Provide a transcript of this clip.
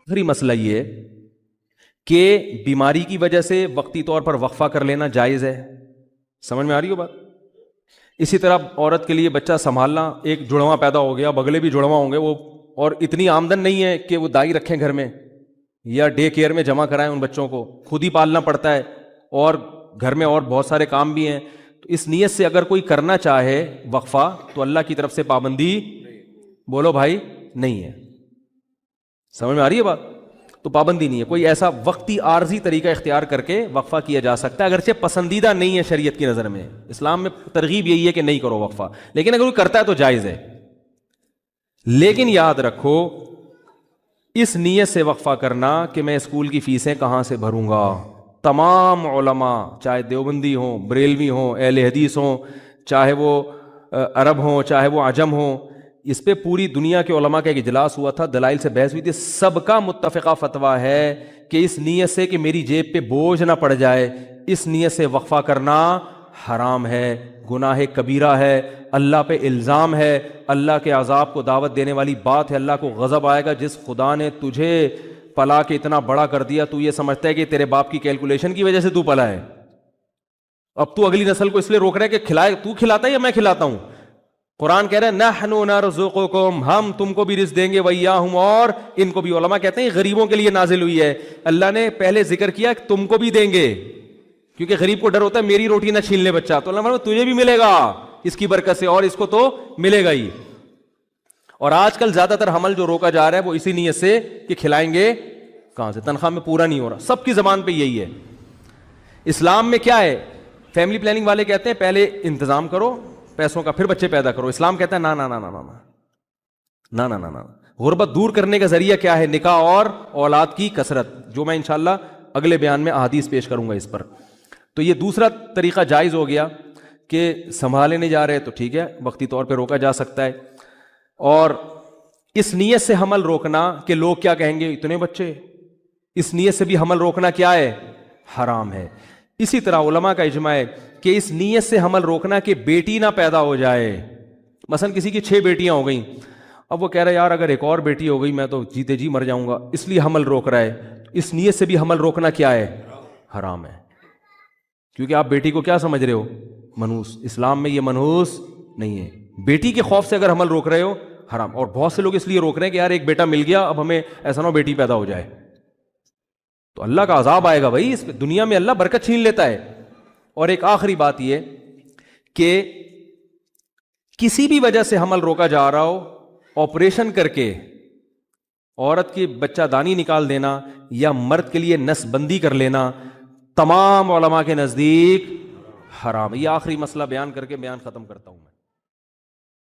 آخری مسئلہ یہ ہے کہ بیماری کی وجہ سے وقتی طور پر وقفہ کر لینا جائز ہے. سمجھ میں آ رہی ہو بات؟ اسی طرح عورت کے لیے بچہ سنبھالنا، ایک جڑواں پیدا ہو گیا، بگلے بھی جڑواں ہوں گے وہ، اور اتنی آمدن نہیں ہے کہ وہ دائی رکھیں گھر میں یا ڈے کیئر میں جمع کرائیں ان بچوں کو، خود ہی پالنا پڑتا ہے، اور گھر میں اور بہت سارے کام بھی ہیں. تو اس نیت سے اگر کوئی کرنا چاہے وقفہ تو اللہ کی طرف سے پابندی، بولو بھائی، نہیں ہے. سمجھ میں آ رہی ہے بات؟ تو پابندی نہیں ہے. کوئی ایسا وقتی عارضی طریقہ اختیار کر کے وقفہ کیا جا سکتا ہے، اگرچہ پسندیدہ نہیں ہے شریعت کی نظر میں. اسلام میں ترغیب یہی ہے کہ نہیں کرو وقفہ، لیکن اگر کوئی کرتا ہے تو جائز ہے. لیکن یاد رکھو اس نیت سے وقفہ کرنا کہ میں اسکول کی فیسیں کہاں سے بھروں گا. تمام علماء، چاہے دیوبندی ہوں، بریلوی ہوں، اہل حدیث ہوں، چاہے وہ عرب ہوں، چاہے وہ عجم ہوں، اس پہ پوری دنیا کے علماء کا ایک اجلاس ہوا تھا، دلائل سے بحث ہوئی تھی. سب کا متفقہ فتویٰ ہے کہ اس نیت سے کہ میری جیب پہ بوجھ نہ پڑ جائے، اس نیت سے وقفہ کرنا حرام ہے، گناہ کبیرہ ہے، اللہ پہ الزام ہے، اللہ کے عذاب کو دعوت دینے والی بات ہے. اللہ کو غضب آئے گا. جس خدا نے تجھے پلا کے اتنا بڑا کر دیا، تو یہ سمجھتا ہے کہ تیرے باپ کی کیلکولیشن کی وجہ سے تو پلا ہے. اب تو اگلی نسل کو اس لیے روک رہا ہے کہ کھلائے، تو کھلاتا ہے یا میں کھلاتا ہوں؟ قرآن کہہ رہا ہے نحن نرزقکم، ہم تم کو بھی رزق دیں گے، وإیاہم، اور ان کو بھی. علماء کہتے ہیں غریبوں کے لیے نازل ہوئی ہے. اللہ نے پہلے ذکر کیا کہ تم کو بھی دیں گے، کیونکہ غریب کو ڈر ہوتا ہے میری روٹی نہ چھین لے بچہ، تو اللہ فرماتا ہے تجھے بھی ملے گا اس کی برکت سے، اور اس کو تو ملے گا ہی. اور آج کل زیادہ تر حمل جو روکا جا رہا ہے وہ اسی نیت سے کہ کھلائیں گے کہاں سے، تنخواہ میں پورا نہیں ہو رہا. سب کی زبان پہ یہی ہے. اسلام میں کیا ہے؟ فیملی پلاننگ والے کہتے ہیں پہلے انتظام کرو پیسوں کا، پھر بچے پیدا کرو. اسلام کہتا ہے نا نا نا نا نا نا نا نا نا. غربت دور کرنے کا ذریعہ کیا ہے؟ نکاح اور اولاد کی کثرت، جو میں انشاءاللہ اگلے بیان میں احادیث پیش کروں گا اس پر. تو یہ دوسرا طریقہ جائز ہو گیا کہ سنبھالے نہیں جا رہے تو ٹھیک ہے، وقتی طور پہ روکا جا سکتا ہے. اور اس نیت سے حمل روکنا کہ لوگ کیا کہیں گے، اتنے بچے، اس نیت سے بھی حمل روکنا کیا ہے؟ حرام ہے. اسی طرح علماء کا اجماع ہے کہ اس نیت سے حمل روکنا کہ بیٹی نہ پیدا ہو جائے. مثلا کسی کی 6 بیٹیاں ہو گئیں، اب وہ کہہ رہا ہے یار اگر ایک اور بیٹی ہو گئی میں تو جیتے جی مر جاؤں گا، اس لیے حمل روک رہا ہے. اس نیت سے بھی حمل روکنا کیا ہے؟ حرام ہے. کیونکہ آپ بیٹی کو کیا سمجھ رہے ہو؟ منحوس. اسلام میں یہ منحوس نہیں ہے. بیٹی کے خوف سے اگر حمل روک رہے ہو حرام. اور بہت سے لوگ اس لیے روک رہے ہیں کہ یار ایک بیٹا مل گیا، اب ہمیں ایسا نہ ہو بیٹی پیدا ہو جائے، تو اللہ کا عذاب آئے گا بھائی. اس دنیا میں اللہ برکت چھین لیتا ہے. اور ایک آخری بات یہ کہ کسی بھی وجہ سے حمل روکا جا رہا ہو، آپریشن کر کے عورت کی بچہ دانی نکال دینا یا مرد کے لیے نس بندی کر لینا، تمام علماء کے نزدیک حرام ہے. یہ آخری مسئلہ بیان کر کے بیان ختم کرتا ہوں.